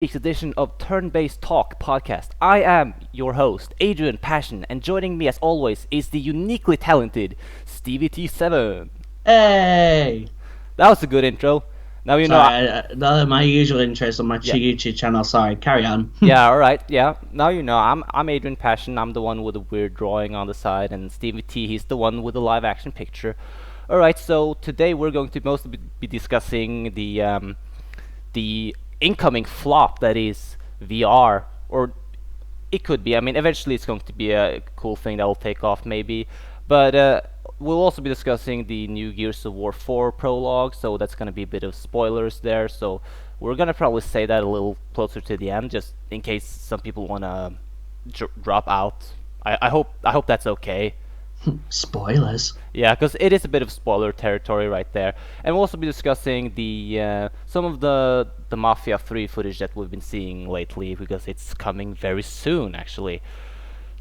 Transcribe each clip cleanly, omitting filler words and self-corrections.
week's edition of Turn-Based Talk podcast. I am your host, Adrian Passion, and joining me as always is the uniquely talented Stevie T7. Hey! That was a good intro. Now you know. Sorry, my usual interest on my Yeah, YouTube channel. Sorry, carry on. yeah, all right, yeah. Now you know. I'm Adrian Passion. I'm the one with the weird drawing on the side, and Stevie T. He's the one with the live action picture. All right. So today we're going to mostly be discussing the incoming flop that is VR, or it could be. I mean, eventually it's going to be a cool thing that will take off, maybe. But we'll also be discussing the new Gears of War 4 prologue, so that's going to be a bit of spoilers there. So we're going to probably say that a little closer to the end, just in case some people want to drop out. I hope that's okay. Spoilers. Yeah, because it is a bit of spoiler territory right there, and we'll also be discussing the some of the Mafia 3 footage that we've been seeing lately, because it's coming very soon, actually.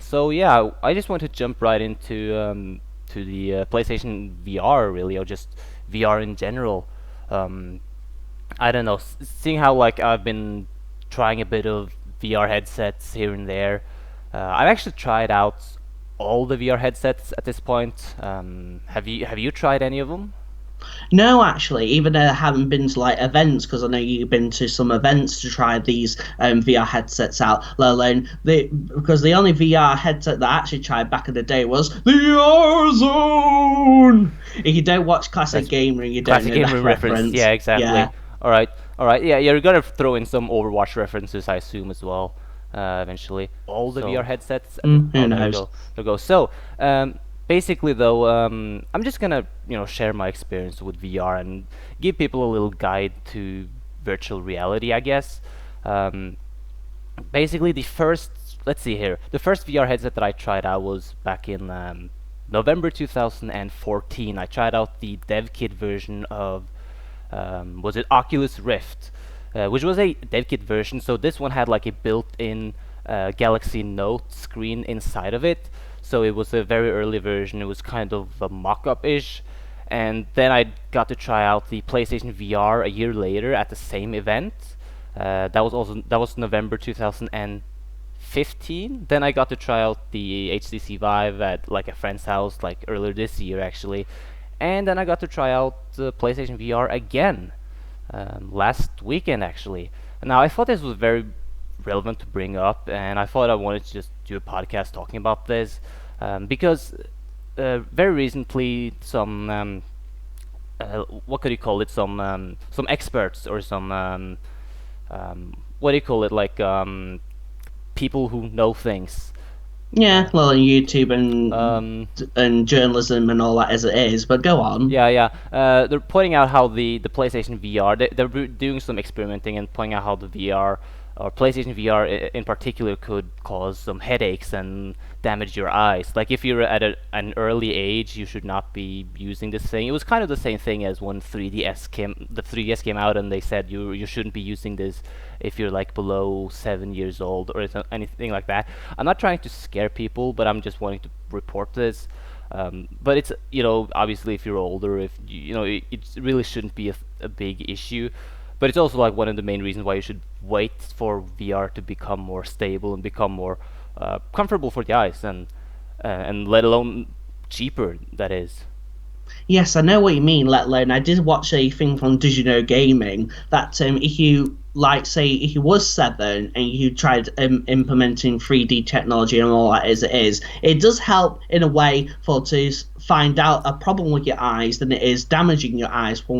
So yeah, I just want to jump right into to the PlayStation VR, really, or just VR in general. Um, I don't know, seeing how like I've been trying a bit of VR headsets here and there. I've actually tried out all the VR headsets at this point. Have you tried any of them? No, actually, even though I haven't been to like events, because I know you've been to some events to try these VR headsets out, let alone because the only VR headset that I actually tried back in the day was the R Zone. If you don't watch Classic That's Gamer, you don't classic know gamer that reference. reference. Yeah, exactly. Yeah. All right, all right. Yeah, you're gonna throw in some Overwatch references, I assume, as well. Eventually, all the VR So, headsets. At the, who oh, there you knows? go. There you go. So, basically, though, I'm just gonna share my experience with VR and give people a little guide to virtual reality, I guess. Um, Basically, the first, let's see here, the first VR headset that I tried out was back in November 2014. I tried out the dev kit version of was it Oculus Rift, which was a dev kit version. So this one had like a built-in Galaxy Note screen inside of it. So it was a very early version. It was kind of a mock-up-ish. And then I got to try out the PlayStation VR a year later at the same event. That was November 2015. Then I got to try out the HTC Vive at like a friend's house like earlier this year, actually. And then I got to try out the PlayStation VR again last weekend, actually. Now I thought this was very relevant to bring up, and I thought I wanted to just do a podcast talking about this because very recently what could you call it, some experts, or some what do you call it, like people who know things. Yeah, Uh, well, on YouTube and um, journalism and all that as it is. But go on. yeah, yeah. They're pointing out how the PlayStation VR, they're doing some experimenting and pointing out how the VR, or PlayStation VR in particular, could cause some headaches and damage your eyes. Like if you're at an early age, you should not be using this thing. It was kind of the same thing as when the 3DS came out, and they said you shouldn't be using this if you're like below 7 years old, or anything like that. I'm not trying to scare people, but I'm just wanting to report this. But it's, obviously, if you're older, if it really shouldn't be a big issue. But it's also like one of the main reasons why you should wait for VR to become more stable and become more comfortable for the eyes, and let alone cheaper, that is. Yes, I know what you mean, let alone I did watch a thing from Did You Know Gaming that if you like say if you was seven and you tried implementing 3D technology and all that as it is, it does help in a way for find out a problem with your eyes than it is damaging your eyes. For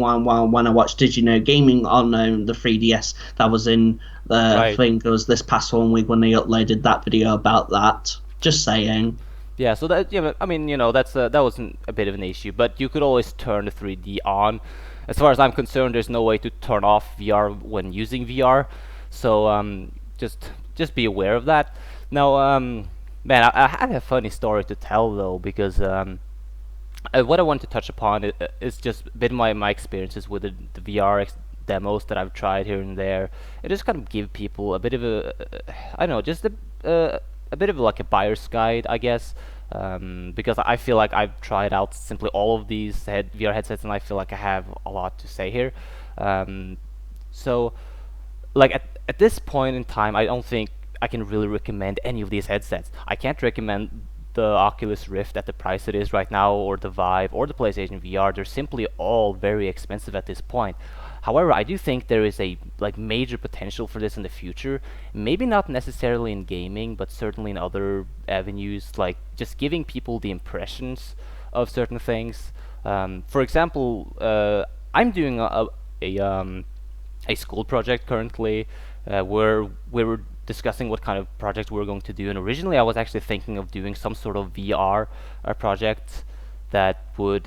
when I watched Did You Know Gaming on the 3DS, that was in the Right. thing, it was this past 1 week when they uploaded that video about that. Just saying. Yeah, so that, I mean, that wasn't a bit of an issue, but you could always turn the 3D on. As far as I'm concerned, there's no way to turn off VR when using VR, so just be aware of that. Now, man, I have a funny story to tell, though, because what I want to touch upon is just a bit of my experiences with the VR demos that I've tried here and there. It just kind of give people a bit of I don't know, just a bit of like a buyer's guide, I guess. Because I feel like I've tried out simply all of these VR headsets, and I feel like I have a lot to say here. Um, so like at this point in time, I don't think I can really recommend any of these headsets. I can't recommend the Oculus Rift at the price it is right now, or the Vive, or the PlayStation VR. They're simply all very expensive at this point. However, I do think there is a like major potential for this in the future. Maybe not necessarily in gaming, but certainly in other avenues, like just giving people the impressions of certain things. For example, I'm doing a a school project currently, where we were discussing what kind of project we were going to do. And originally, I was actually thinking of doing some sort of VR project that would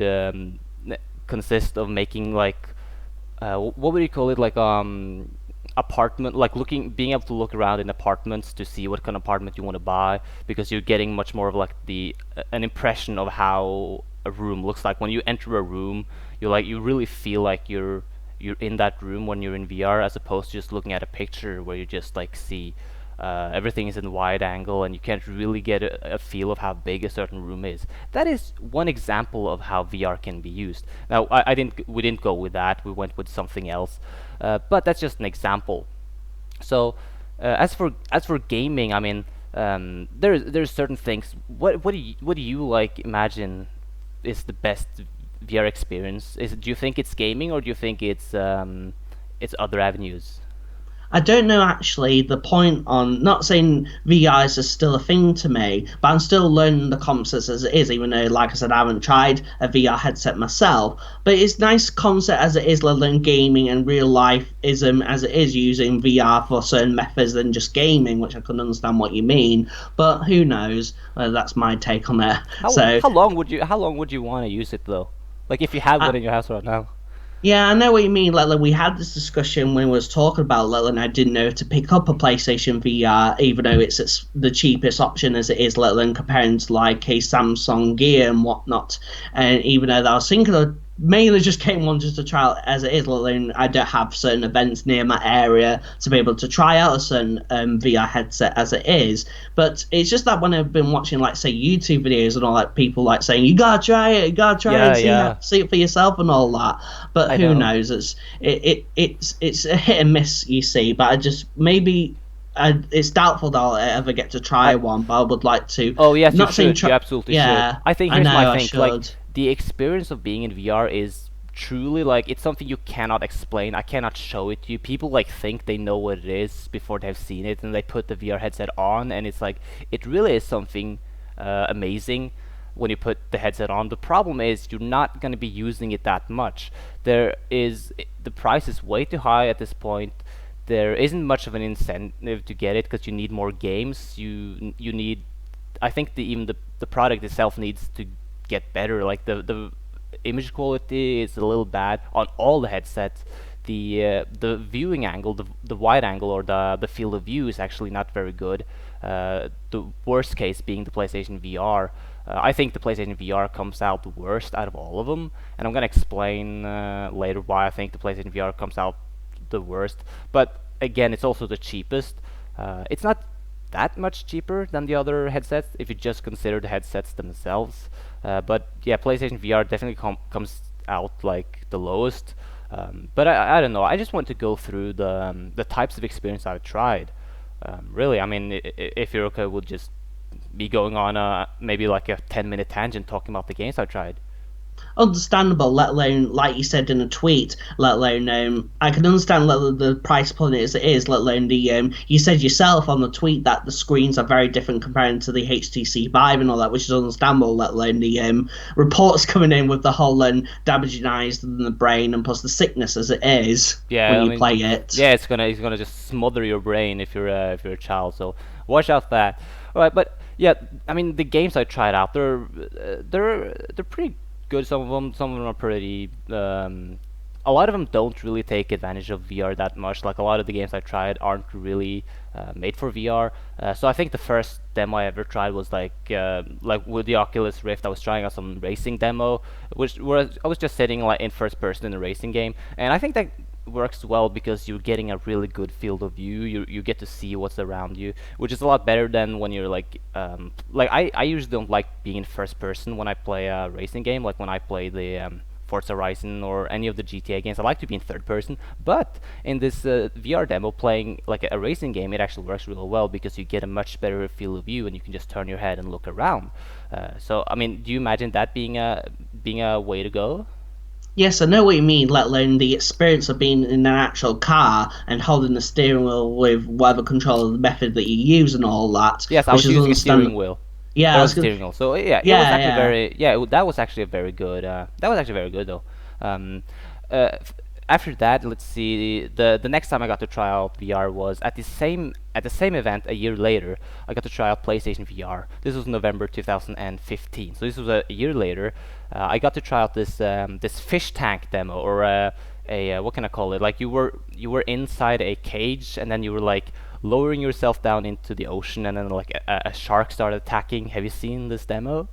consist of making like what would you call it, like apartment, like looking, being able to look around in apartments to see what kind of apartment you want to buy, because you're getting much more of like the an impression of how a room looks like when you enter a room. You really feel like you're in that room when you're in VR, as opposed to just looking at a picture where you just like see everything is in wide angle and you can't really get a feel of how big a certain room is. That is one example of how VR can be used. Now, we didn't go with that. We went with something else, but that's just an example. So, as for gaming, I mean, there's certain things. What do you like imagine is the best VR experience? Do you think it's gaming, or do you think it's other avenues? I don't know actually the point on not saying VRs is still a thing to me, but I'm still learning the concepts as it is, even though, like I said, I haven't tried a VR headset myself. But it's nice concept as it is, let alone gaming and real life ism as it is using VR for certain methods than just gaming, which I can understand what you mean. But who knows? That's my take on it. So How long would you want to use it though? Like if you had one I, in your house right now. Yeah, I know what you mean. Like, we had this discussion when we was talking about Lil, and I didn't know to pick up a PlayStation VR, even though it's the cheapest option as it is, let alone comparing to like a Samsung Gear and whatnot. And even though that I was thinking of mainly just getting one just to try out as it is, let alone I don't have certain events near my area to be able to try out a certain VR headset as it is. But it's just that when I've been watching, like, say, YouTube videos and all that, people like saying, you gotta try it Yeah, and yeah, see it for yourself and all that. But I who know. knows? It's a hit and miss, you see. But I just maybe it's doubtful that I'll ever get to try I one. But I would like to. Oh yes, you Not saying should. You try. absolutely should. Yeah, I think I here's my know I thing. Like should. the experience of being in VR is truly like it's something you cannot explain. I cannot show it to you. People like think they know what it is before they've seen it, and they put the VR headset on, and it's like it really is something amazing when you put the headset on. The problem is you're not going to be using it that much. The price is way too high at this point. There isn't much of an incentive to get it because you need more games. You need, I think even the product itself needs to get better. Like the image quality is a little bad on all the headsets. The viewing angle, the wide angle, or the field of view is actually not very good. The worst case being the PlayStation VR. I think the PlayStation VR comes out the worst out of all of them, and I'm gonna explain later why I think the PlayStation VR comes out the worst. But again, it's also the cheapest. It's not that much cheaper than the other headsets if you just consider the headsets themselves. But yeah, PlayStation VR definitely comes out like the lowest. But I don't know. I just want to go through the types of experience I've tried. Really, I mean, if you're okay, we'll just be going on maybe like a 10-minute tangent talking about the games I've tried. Understandable, let alone, like you said in a tweet, let alone, I can understand let alone the price point as it is, let alone you said yourself on the tweet that the screens are very different comparing to the HTC Vive and all that, which is understandable, let alone the reports coming in with the whole damaging eyes and the brain and plus the sickness as it is when Yeah, I you mean, play it. yeah, it's gonna just smother your brain if you're a child. So watch out for that. All right, but yeah, I mean the games I tried out, they're pretty good. Some of them are pretty. A lot of them don't really take advantage of VR that much. Like a lot of the games I tried aren't really made for VR. So I think the first demo I ever tried was like with the Oculus Rift. I was trying out some racing demo, which was I was just sitting like in first person in a racing game, and I think that works well because you're getting a really good field of view. You get to see what's around you, which is a lot better than when you're like I usually don't like being in first person when I play a racing game. Like when I play the Forza Horizon or any of the GTA games. I like to be in third person, but in this VR demo, playing like a racing game, it actually works really well because you get a much better field of view and you can just turn your head and look around. So, I mean, do you imagine that being a way to go? Yes, I know what you mean, let alone the experience of being in an actual car and holding the steering wheel with whatever control method that you use and all that, Yes, I which was is using a understand. steering wheel. Yeah, There I was was a gonna. steering wheel. So yeah, it was Yeah, actually yeah. very that was actually a very good. That was actually very good though. Um, f- After that, let's see. The next time I got to try out VR was at the same event a year later. I got to try out PlayStation VR. This was November 2015. So this was a year later. I got to try out this fish tank demo or what can I call it? Like you were inside a cage and then you were like lowering yourself down into the ocean and then like a shark started attacking. Have you seen this demo?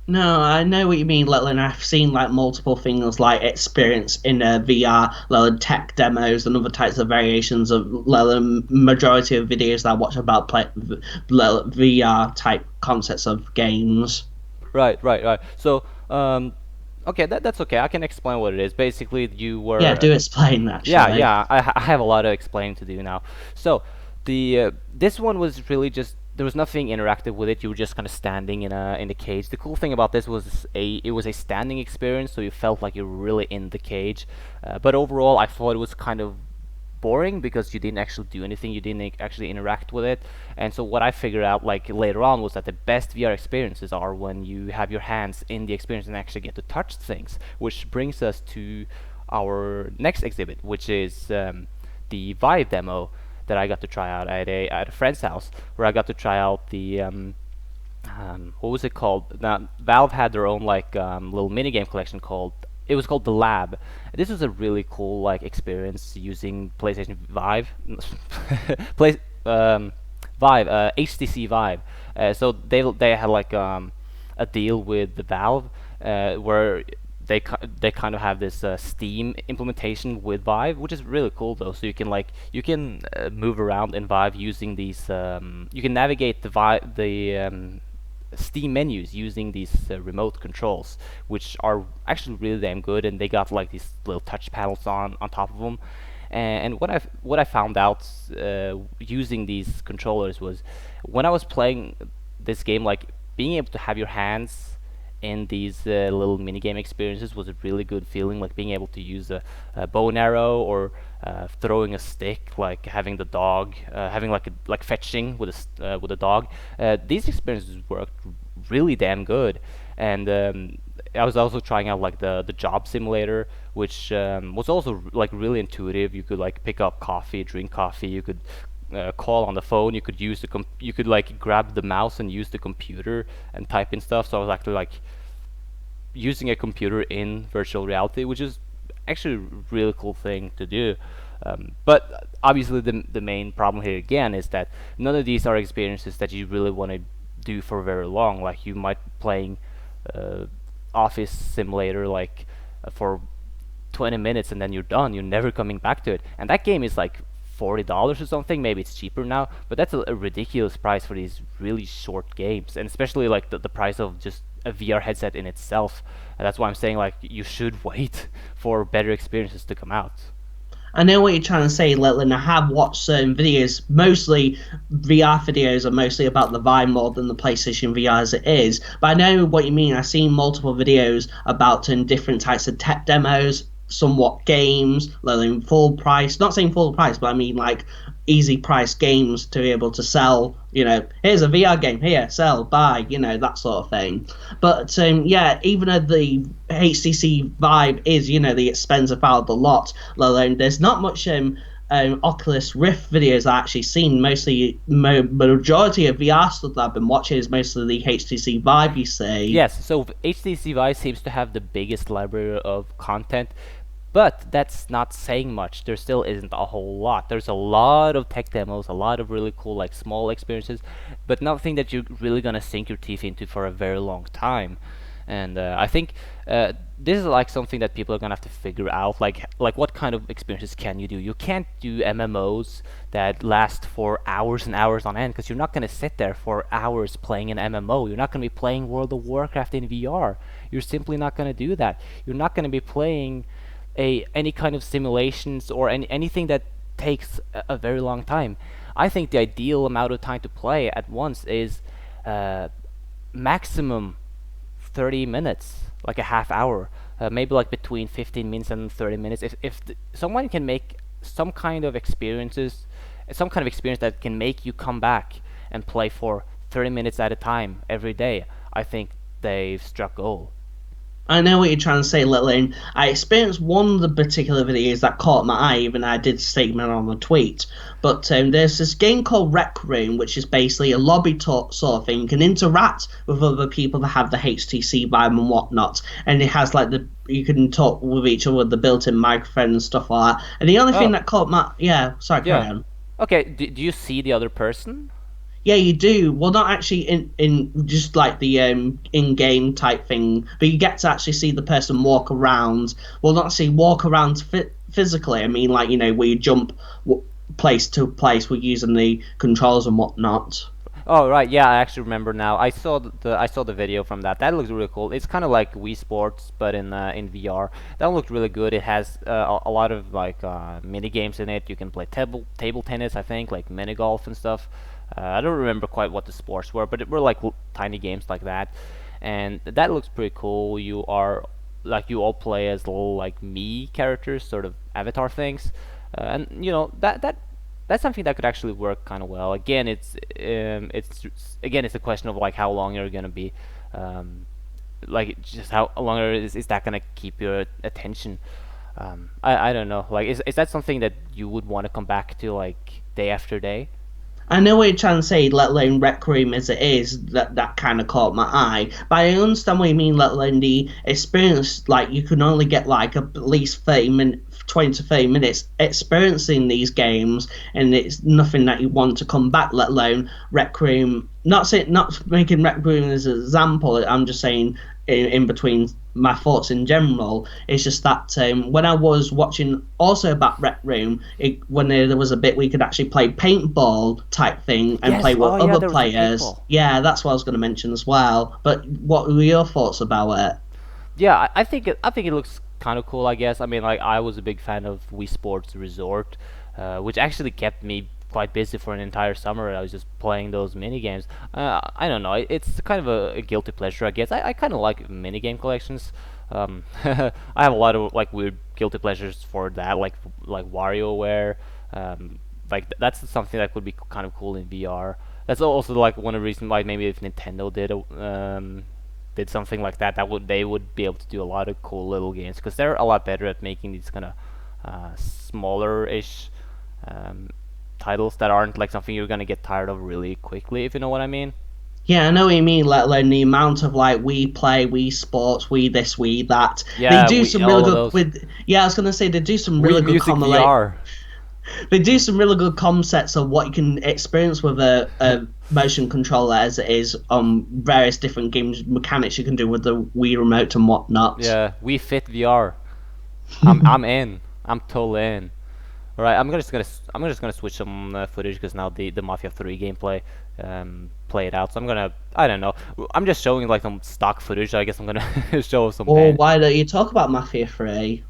No, I know what you mean, let alone I've seen like multiple things like experience in VR, let alone tech demos and other types of variations of let alone majority of videos that I watch about VR type concepts of games. Right, right, right. So, okay, that's okay. I can explain what it is. Basically, you Yeah, were do explain yeah, actually. yeah. I have a lot of explaining to do now. So, the this one was really just there was nothing interactive with it. You were just kind of standing in the cage. The cool thing about this was it was a standing experience, so you felt like you were really in the cage. But overall, I thought it was kind of boring because you didn't actually do anything. You didn't actually interact with it. And so what I figured out like later on was that the best VR experiences are when you have your hands in the experience and actually get to touch things, which brings us to our next exhibit, which is the Vive demo that I got to try out at a friend's house, where I got to try out the what was it called? Now, Valve had their own like little minigame collection called. It was called the Lab. This was a really cool like experience using PlayStation Vive, Play, um, Vive, HTC Vive. So they had like a deal with the Valve where they kind of have this Steam implementation with Vive, which is really cool though. So you can move around in Vive using these. You can navigate the Steam menus using these remote controls, which are actually really damn good, and they got like these little touch panels on top of them. And what I found out using these controllers was when I was playing this game, like being able to have your hands in these little minigame experiences was a really good feeling, like being able to use a bow and arrow or throwing a stick, like having the dog, having like fetching with with a dog. These experiences worked really damn good, and I was also trying out like the job simulator, which was also like really intuitive. You could like pick up coffee, drink coffee. You could call on the phone. You could use you could like grab the mouse and use the computer and type in stuff. So I was actually like using a computer in virtual reality, which is actually a really cool thing to do. But obviously, the main problem here again is that none of these are experiences that you really want to do for very long. Like you might be playing uh, Office Simulator like for 20 minutes and then you're done. You're never coming back to it. And that game is like $40 or something. Maybe it's cheaper now, but that's a ridiculous price for these really short games, and especially like the price of just a VR headset in itself. And that's why I'm saying like you should wait for better experiences to come out. I know what you're trying to say, Letlin. I have watched certain videos, mostly VR videos are mostly about the Vive more than the PlayStation VR as it is. But I know what you mean. I've seen multiple videos about different types of tech demos, somewhat games, let alone full price. Not saying full price, but I mean like easy price games to be able to sell. Here's a VR game, here, sell, buy, that sort of thing. But yeah, even though the HTC Vive is, the expensive out of the lot, let alone there's not much Oculus Rift videos I've actually seen. Mostly, majority of VR stuff that I've been watching is mostly the HTC Vive, you see. Yes, so HTC Vive seems to have the biggest library of content, but that's not saying much. There still isn't a whole lot. There's a lot of tech demos, a lot of really cool like small experiences, but nothing that you're really gonna sink your teeth into for a very long time. And I think this is like something that people are gonna have to figure out. Like what kind of experiences can you do? You can't do MMOs that last for hours and hours on end because you're not gonna sit there for hours playing an MMO. You're not gonna be playing World of Warcraft in VR. You're simply not gonna do that. You're not gonna be playing any kind of simulations or anything that takes a very long time. I think the ideal amount of time to play at once is uh, maximum 30 minutes, like a half hour, maybe like between 15 minutes and 30 minutes. If someone can make some kind of experiences, some kind of experience that can make you come back and play for 30 minutes at a time every day, I think they've struck gold. I know what you're trying to say, Litlin. I experienced one of the particular videos that caught my eye, even I did a statement on the tweet. But there's this game called Rec Room, which is basically a lobby talk sort of thing. You can interact with other people that have the HTC vibe and whatnot, and it has like the you can talk with each other with the built-in microphone and stuff like that. And the only thing Oh, that caught my sorry, carry yeah. on. Okay, do you see the other person? Yeah, you do. Well, not actually in just like the in-game type thing, but you get to actually see the person walk around. Well, not see walk around physically. I mean, like where you jump place to place with using the controls and whatnot. Oh right, yeah, I actually remember now. I saw the video from that. That looks really cool. It's kind of like Wii Sports, but in VR. That one looked really good. It has a lot of like mini games in it. You can play table tennis, I think, like mini golf and stuff. I don't remember quite what the sports were, but it were like tiny games like that, and that looks pretty cool. You all play as little like me characters, sort of avatar things, and that's something that could actually work kind of well. Again, it's a question of like how long you're gonna be, um, like just how long is that gonna keep your attention? I don't know. Like, is that something that you would want to come back to like day after day? I know what you're trying to say, let alone Rec Room as it is, that kind of caught my eye. But I understand what you mean, let alone the experience, like you can only get like at least 30 minutes, 20 to 30 minutes experiencing these games, and it's nothing that you want to come back, let alone Rec Room. Not making Rec Room as an example, I'm just saying in between my thoughts in general. It's just that when I was watching also about Rec Room, when there was a bit we could actually play paintball type thing and Yes. play with Oh yeah, other there was a players. paintball. Yeah, that's what I was going to mention as well. But what were your thoughts about it? Yeah, I think it looks kind of cool. I guess. I mean, like I was a big fan of Wii Sports Resort, which actually kept me quite busy for an entire summer. I was just playing those mini games. I don't know. It's kind of a guilty pleasure, I guess. I kind of like mini game collections. I have a lot of like weird guilty pleasures for that, like WarioWare. That's something that would be kind of cool in VR. That's also like one of the reasons why maybe if Nintendo did something like that, they would be able to do a lot of cool little games because they're a lot better at making these kind of smaller-ish um, titles that aren't like something you're gonna get tired of really quickly, if you know what I mean. Yeah, I know what you mean. Let alone the amount of like we play, we sports, we this, we that. They Yeah, do we some really all of good those. with. Yeah, I was gonna say they do some We really good Music like VR. they do some really good concepts of what you can experience with a motion controller as it is on various different games mechanics you can do with the Wii remote and whatnot. Yeah, we Fit VR. I'm in. I'm totally in. All right, I'm just gonna switch some footage because now the Mafia 3 gameplay play it out. So I don't know. I'm just showing like some stock footage. I guess I'm gonna show some Or pan. why don't you talk about Mafia 3?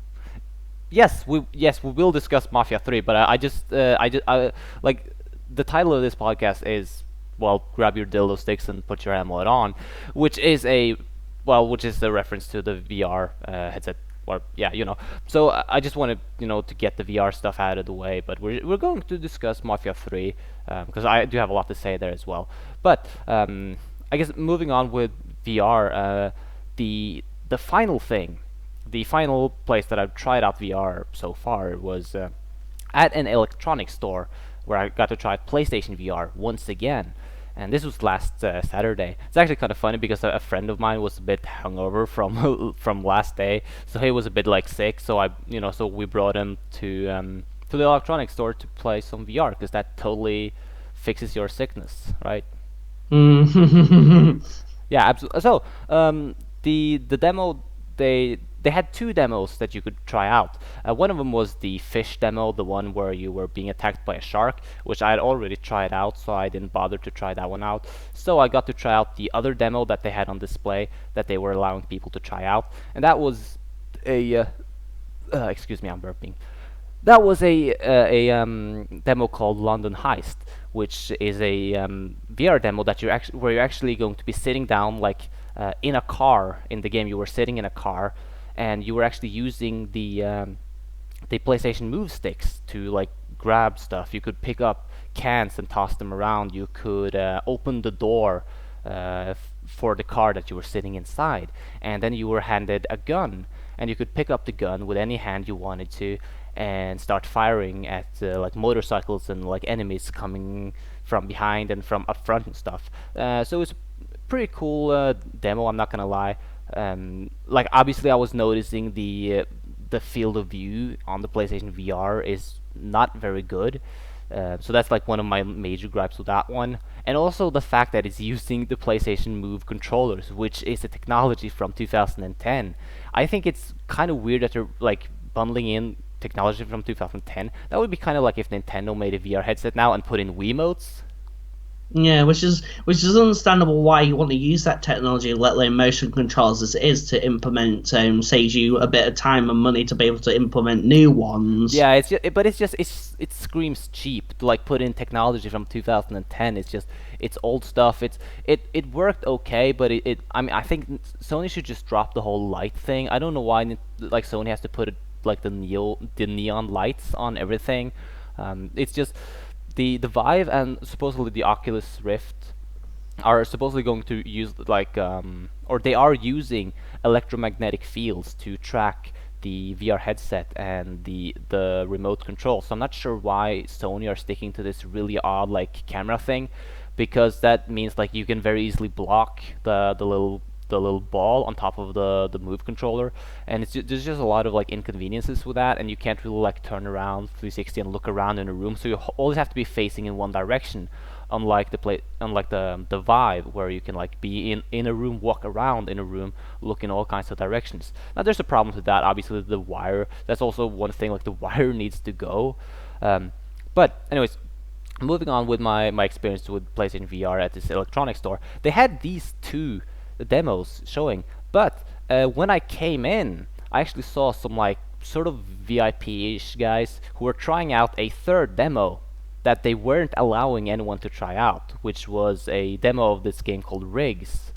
Yes we will discuss Mafia 3, but like the title of this podcast is well, grab your dildo sticks and put your amulet on, which is a which is a reference to the VR headset. Or yeah, So I just wanted to get the VR stuff out of the way, but we're going to discuss Mafia 3 because I do have a lot to say there as well. But I guess moving on with VR, the final thing, the final place that I've tried out VR so far was at an electronics store where I got to try PlayStation VR once again. And this was last Saturday. It's actually kind of funny because a friend of mine was a bit hungover from from last day, so he was a bit like sick. So so we brought him to the electronics store to play some VR because that totally fixes your sickness, right? Mm. Yeah, absolutely. So, the demo, they had two demos that you could try out. One of them was the fish demo, the one where you were being attacked by a shark, which I had already tried out, so I didn't bother to try that one out. So I got to try out the other demo that they had on display that they were allowing people to try out, and that was a excuse me, I'm burping. That was a demo called London Heist, which is a VR demo that where you're actually going to be sitting down like in a car in the game. You were sitting in a car, and you were actually using the PlayStation Move sticks to like grab stuff. You could pick up cans and toss them around. You could open the door for the car that you were sitting inside, and then you were handed a gun, and you could pick up the gun with any hand you wanted to and start firing at like motorcycles and like enemies coming from behind and from up front and stuff. So it's pretty cool demo. I'm not gonna lie. Like obviously, I was noticing the field of view on the PlayStation VR is not very good. So that's like one of my major gripes with that one, and also the fact that it's using the PlayStation Move controllers, which is a technology from 2010. I think it's kind of weird that they're like bundling in technology from 2010. That would be kind of like if Nintendo made a VR headset now and put in Wiimotes. Yeah, which is understandable why you want to use that technology, let alone motion controls as it is to implement, saves you a bit of time and money to be able to implement new ones. Yeah, but it screams cheap to like put in technology from 2010. It's just it's old stuff. It worked okay, but I mean I think Sony should just drop the whole light thing. I don't know why like Sony has to put it like the neon lights on everything. It's just the Vive and supposedly the Oculus Rift are supposedly going to use like or they are using electromagnetic fields to track the VR headset and the remote control. So I'm not sure why Sony are sticking to this really odd like camera thing, because that means like you can very easily block the little ball on top of the Move controller, and there's just a lot of like inconveniences with that, and you can't really like turn around 360 and look around in a room, so you always have to be facing in one direction. Unlike the Vive, where you can like be in a room, walk around in a room, look in all kinds of directions. Now there's a problem with that. Obviously, the wire. That's also one thing. Like the wire needs to go. But anyways, moving on with my experience with PlayStation VR at this electronics store, they had these two demos showing, but when I came in, I actually saw some like sort of VIP-ish guys who were trying out a third demo that they weren't allowing anyone to try out, which was a demo of this game called Rigs,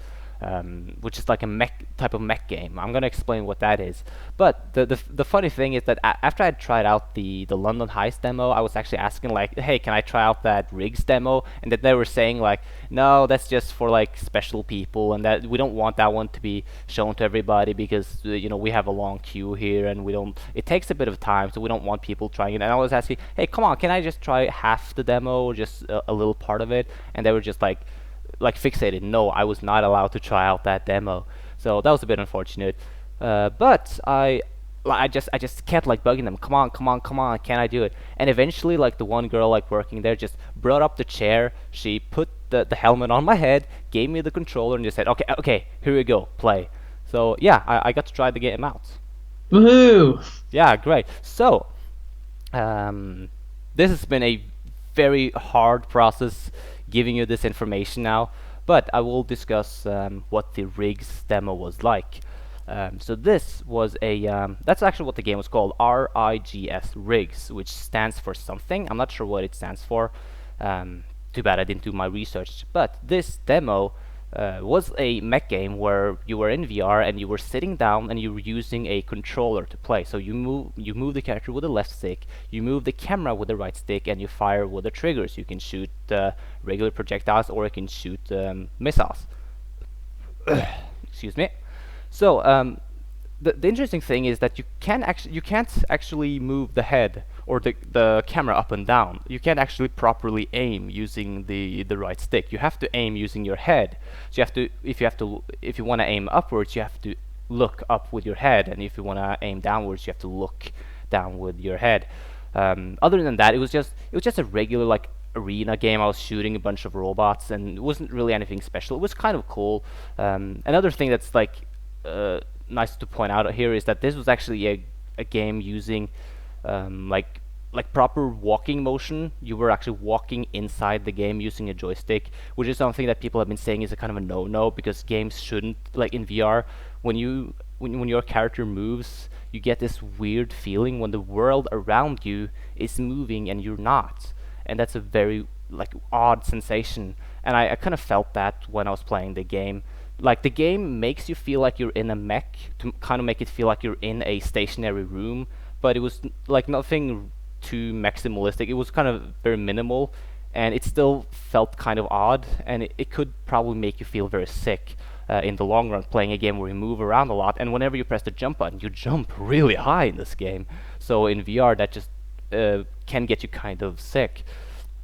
which is like a mech type of mech game. I'm gonna explain what that is. But the funny thing is that after I had tried out the London Heist demo, I was actually asking like, hey, can I try out that Rigs demo? And that they were saying like, no, that's just for like special people, and that we don't want that one to be shown to everybody because you know we have a long queue here, and we don't. It takes a bit of time, so we don't want people trying it. And I was asking, hey, come on, can I just try half the demo or just a little part of it? And they were just like fixated. No, I was not allowed to try out that demo, so that was a bit unfortunate. But I just kept like bugging them. Come on, come on, come on! Can I do it? And eventually, like the one girl like working there just brought up the chair. She put the helmet on my head, gave me the controller, and just said, "Okay, okay, here we go, play." So yeah, I got to try the game out. Woohoo! Yeah, great. So um, this has been a very hard process giving you this information now, but I will discuss what the Rigs demo was like. So this was that's actually what the game was called, RIGS, Rigs, which stands for something. I'm not sure what it stands for. Too bad I didn't do my research. But this demo was a mech game where you were in VR and you were sitting down and you were using a controller to play. So you move the character with the left stick, you move the camera with the right stick, and you fire with the triggers. You can shoot regular projectiles or you can shoot missiles. Excuse me. So the interesting thing is that you can't actually move the head or the camera up and down. You can't actually properly aim using the right stick. You have to aim using your head. So if you want to aim upwards, you have to look up with your head, and if you want to aim downwards, you have to look down with your head. Other than that, it was just a regular like arena game. I was shooting a bunch of robots, and it wasn't really anything special. It was kind of cool. Another thing that's like nice to point out here is that this was actually a game using like proper walking motion. You were actually walking inside the game using a joystick, which is something that people have been saying is a kind of a no-no because games shouldn't, like in VR, when your character moves, you get this weird feeling when the world around you is moving and you're not, and that's a very like odd sensation. And I kind of felt that when I was playing the game. Like the game makes you feel like you're in a mech to kind of make it feel like you're in a stationary room, but it was like nothing too maximalistic. It was kind of very minimal, and it still felt kind of odd, and it could probably make you feel very sick in the long run playing a game where you move around a lot. And whenever you press the jump button, you jump really high in this game. So in VR, that just can get you kind of sick.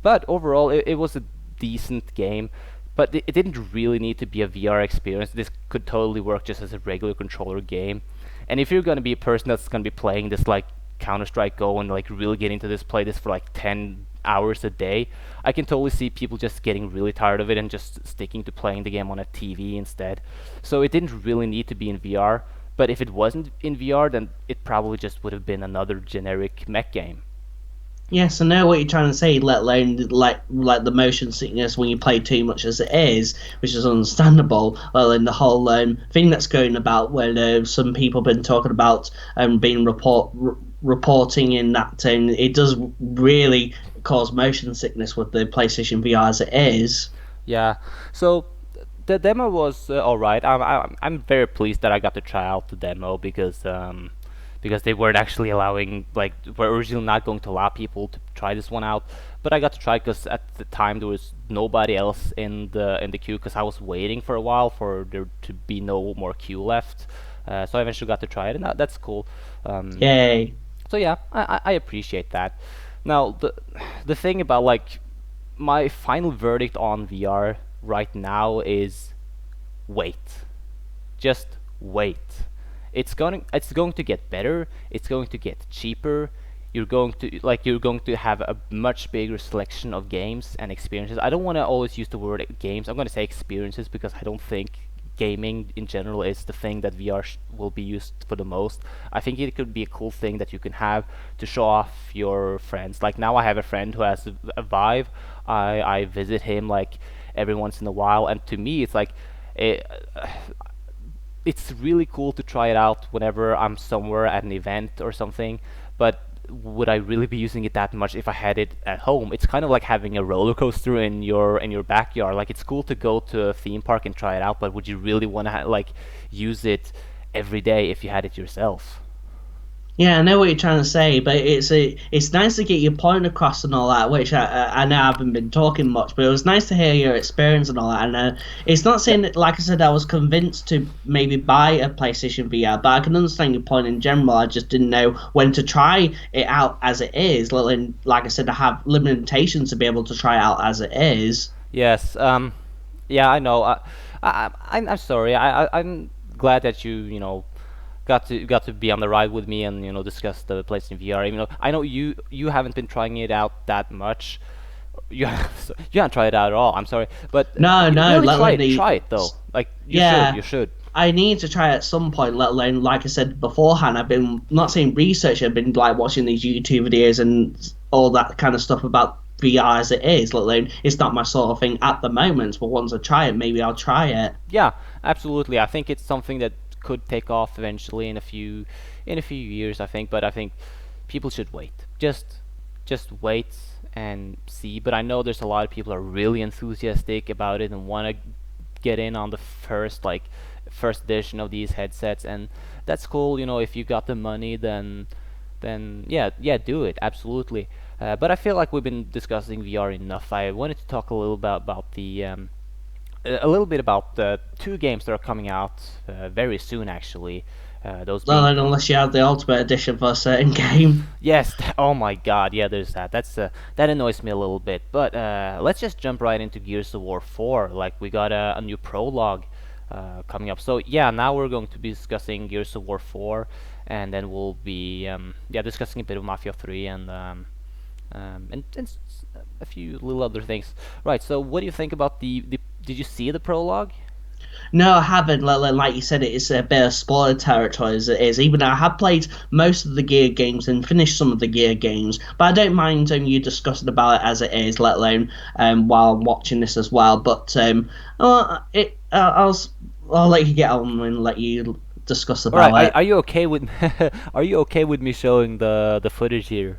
But overall, it was a decent game. But it didn't really need to be a VR experience. This could totally work just as a regular controller game. And if you're gonna be a person that's gonna be playing this like Counter Strike Go and like really get into this, play this for like 10 hours a day, I can totally see people just getting really tired of it and just sticking to playing the game on a TV instead. So it didn't really need to be in VR. But if it wasn't in VR, then it probably just would have been another generic mech game. Yes, I know what you're trying to say, let alone like the motion sickness when you play too much as it is, which is understandable. Well, in the whole thing that's going about where some people have been talking about being reporting in that it does really cause motion sickness with the PlayStation VR as it is. Yeah. So the demo was all right. I'm very pleased that I got to try out the demo because they weren't actually allowing, like were originally not going to allow people to try this one out, but I got to try because at the time there was nobody else in the queue because I was waiting for a while for there to be no more queue left. So I eventually got to try it, and that's cool. Um, Yay. so yeah, I appreciate that. Now the thing about like my final verdict on VR right now is wait. Just wait. It's going to get better. It's going to get cheaper. You're going to have a much bigger selection of games and experiences. I don't want to always use the word games. I'm going to say experiences because I don't think gaming in general is the thing that VR will be used for the most. I think it could be a cool thing that you can have to show off your friends. Like now I have a friend who has a Vive. I visit him like every once in a while, and to me it's like it, it's really cool to try it out whenever I'm somewhere at an event or something, but would I really be using it that much if I had it at home? It's kind of like having a roller coaster in your backyard. Like it's cool to go to a theme park and try it out, but would you really want to like use it every day if you had it yourself? Yeah, I know what you're trying to say, but it's nice to get your point across and all that. Which I know I haven't been talking much, but it was nice to hear your experience and all that. And it's not saying that, like I said, I was convinced to maybe buy a PlayStation VR, but I can understand your point in general. I just didn't know when to try it out as it is. Like I said, I have limitations to be able to try it out as it is. Yes. Yeah, I know. I'm sorry. I'm glad that you know got to be on the ride with me and discuss the PlayStation VR. Even though I know you haven't been trying it out that much. You you haven't tried it out at all. I'm sorry, but No, no, really try let it. the Try it though. Like you should. yeah. You should. I need to try at some point, let alone, like I said beforehand, I've been not saying research, I've been like watching these YouTube videos and all that kind of stuff about VR as it is, let alone it's not my sort of thing at the moment, but once I try it, maybe I'll try it. Yeah, absolutely. I think it's something that could take off eventually in a few years. I think, but I think people should wait. Just wait and see. But I know there's a lot of people who are really enthusiastic about it and want to get in on the first edition of these headsets, and that's cool. If you got the money, then yeah, do it absolutely. But I feel like we've been discussing VR enough. I wanted to talk a little about the a little bit about the two games that are coming out very soon, actually. Those Well, being then, unless you have the Ultimate Edition for a certain game. yes. Oh my God, yeah. There's that. That annoys me a little bit. But let's just jump right into Gears of War 4. Like we got a new prologue coming up. So yeah, now we're going to be discussing Gears of War 4, and then we'll be yeah discussing a bit of Mafia 3 and a few little other things. Right. So what do you think about the? Did you see the prologue? No, I haven't. Like you said, it's a bit of spoiler territory as it is. Even though I have played most of the Gear games and finished some of the Gear games, but I don't mind you discussing about it as it is, let alone while I'm watching this as well. But I'll let you get on and let you discuss All right, about it. are you okay with are you okay with me showing the footage here?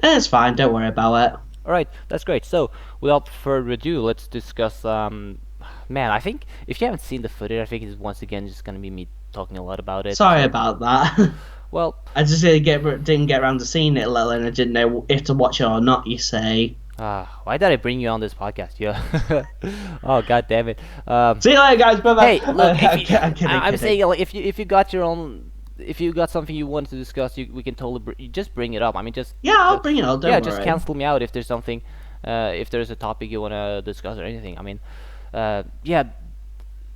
It's fine. Don't worry about it. All right, that's great. So, without further ado, let's discuss. Man, I think if you haven't seen the footage, I think it's once again just gonna be me talking a lot about it. Sorry So, about that. well, I just didn't get around to seeing it, let alone I didn't know if to watch it or not. You say. why did I bring you on this podcast? Yeah. Oh, god damn it. See you later, guys. Bye bye. Hey, look, if you, I'm kidding, I'm kidding. saying like if you got your own, if you got something you wanted to discuss, we can totally you just bring it up. I mean, Yeah, I'll just bring it on. yeah, Don't just worry. cancel me out if there's something, if there's a topic you want to discuss or anything. I mean, yeah,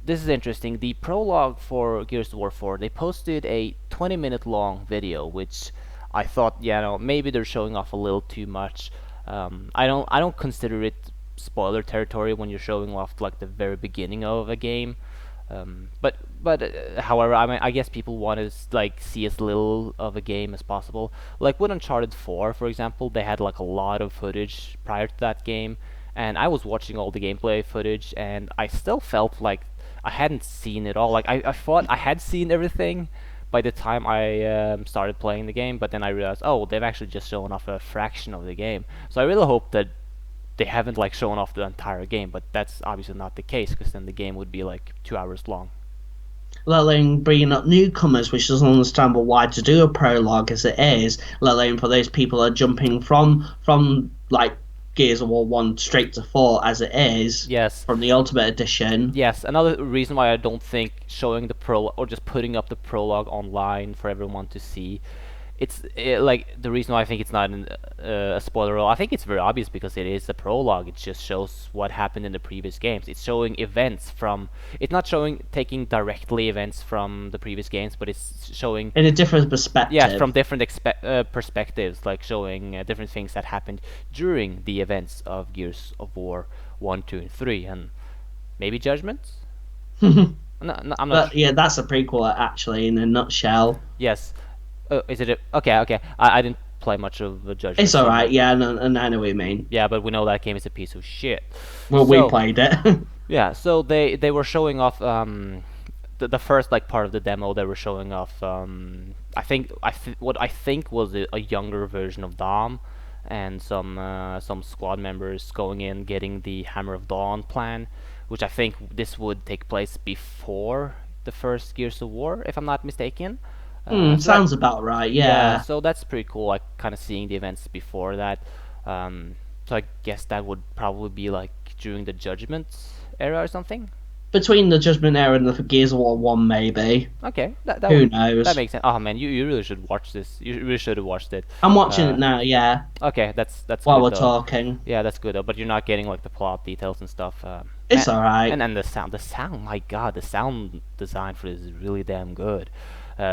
this is interesting. The prologue for Gears of War 4, they posted a 20-minute long video, which I thought, yeah, no, maybe they're showing off a little too much. I don't consider it spoiler territory when you're showing off like the very beginning of a game. But however, I mean, I guess people want to like see as little of a game as possible. Like with Uncharted 4, for example, they had like a lot of footage prior to that game, and I was watching all the gameplay footage, and I still felt like I hadn't seen it all. Like I thought I had seen everything by the time I started playing the game, but then I realized, oh, they've actually just shown off a fraction of the game. So I really hope that they haven't like shown off the entire game, but that's obviously not the case because then the game would be like 2 hours long. Let alone bringing up newcomers, which is understandable why to do a prologue as it is. Let alone for those people that are jumping from like Gears of War 1 straight to 4 as it is Yes, from the Ultimate Edition. yes. Another reason why I don't think showing the prologue or just putting up the prologue online for everyone to see, like the reason why I think it's not a spoiler. I think it's very obvious because it is a prologue. It just shows what happened in the previous games. It's showing events from. It's not showing taking directly events from the previous games, but it's showing, In a different yeah, perspective. from different perspectives, like showing different things that happened during the events of Gears of War 1, 2, and 3, and maybe Judgments. No, no, I'm not. But yeah, that's a prequel actually in a nutshell. Yes. Is it okay? Okay. I didn't play much of the It's Judgment, so alright, yeah, and I know what you mean. yeah, but we know that game is a piece of shit. Well, we So played it. yeah, so they were showing off the first like part of the demo. They were showing off what I think was a younger version of Dom, and some squad members going in getting the Hammer of Dawn plan, which I think this would take place before the first Gears of War, if I'm not mistaken. So that Sounds about right, yeah, yeah. so that's pretty cool. Like kind of seeing the events before that. So I guess that would probably be like during the Judgment era or something. Between the Judgment Era and the Gears of War 1, maybe. Okay, Who that knows? makes sense. Oh man, you really should watch this. You really should have watched it. I'm watching it Uh, now, yeah, okay, that's while good we're though. talking. Yeah, that's good though. But you're not getting like the plot details and stuff. It's alright. And then the sound. My God, the sound design for this is really damn good.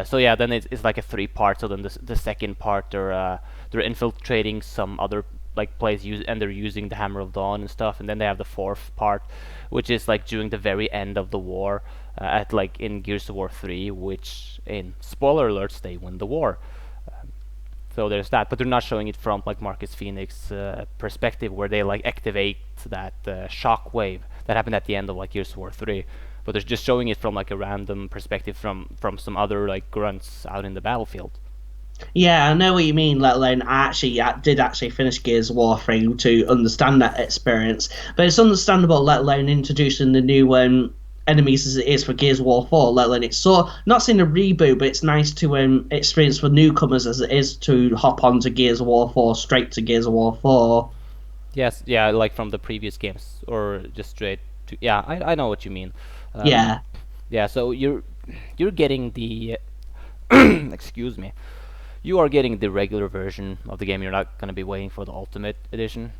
So yeah, then it's like a three part. So then the second part they're infiltrating some other like place and they're using the Hammer of Dawn and stuff. And then they have the fourth part, which is like during the very end of the war, at like in Gears of War 3, which in spoiler alerts they win the war. So there's that, but they're not showing it from like Marcus Phoenix perspective, where they like activate that shock wave that happened at the end of like Gears of War 3. But they're just showing it from like a random perspective from some other like grunts out in the battlefield. Yeah, I know what you mean, let alone I did actually finish Gears of War 3 to understand that experience. But it's understandable, let alone introducing the new enemies as it is for Gears of War 4, let alone it's so not saying a reboot, but it's nice to experience for newcomers as it is to hop onto Gears of War 4 straight to Gears of War 4. Yes, yeah, like from the previous games, or just straight to. Yeah, I know what you mean. Um, Yeah. yeah, so you're getting the excuse me. You are getting the regular version of the game. You're not gonna be waiting for the Ultimate Edition.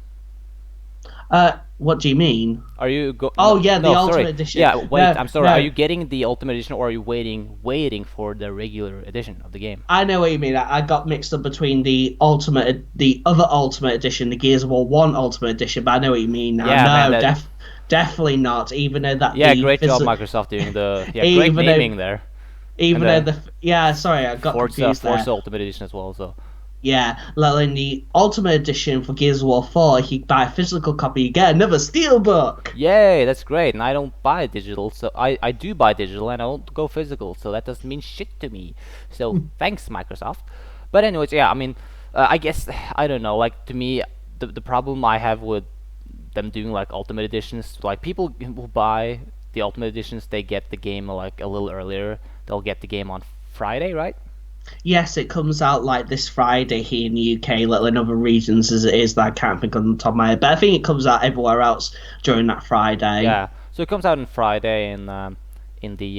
What do you mean? Are you go? Oh No, yeah, the no, sorry. Ultimate Edition. Yeah, wait. No, I'm sorry. Are no. you getting the Ultimate Edition, or are you waiting for the regular edition of the game? I know what you mean. I got mixed up between the other Ultimate Edition, the Gears of War 1 Ultimate Edition, but I know what you mean now. Yeah, man. No, That Definitely not. Even though that Yeah, the great job, physical, Microsoft, doing the great even though naming there, and even though the the yeah, sorry, I got confused there. Forza Ultimate Edition as well. So Yeah, let alone the Ultimate Edition for Gears of War 4, if you buy a physical copy, you get another Steelbook. yay, that's great. And I don't buy digital, so I do buy digital and I don't go physical, so that doesn't mean shit to me. So thanks, Microsoft. But anyways, yeah, I mean, I guess I don't know. Like to me, the problem I have with them doing like Ultimate Editions, like people who buy the Ultimate Editions, they get the game like a little earlier. They'll get the game on Friday, right? Yes, it comes out like this Friday here in the UK, little in other regions as it is that I can't think on the top of my head. But I think it comes out everywhere else during that Friday. Yeah, so it comes out on Friday in the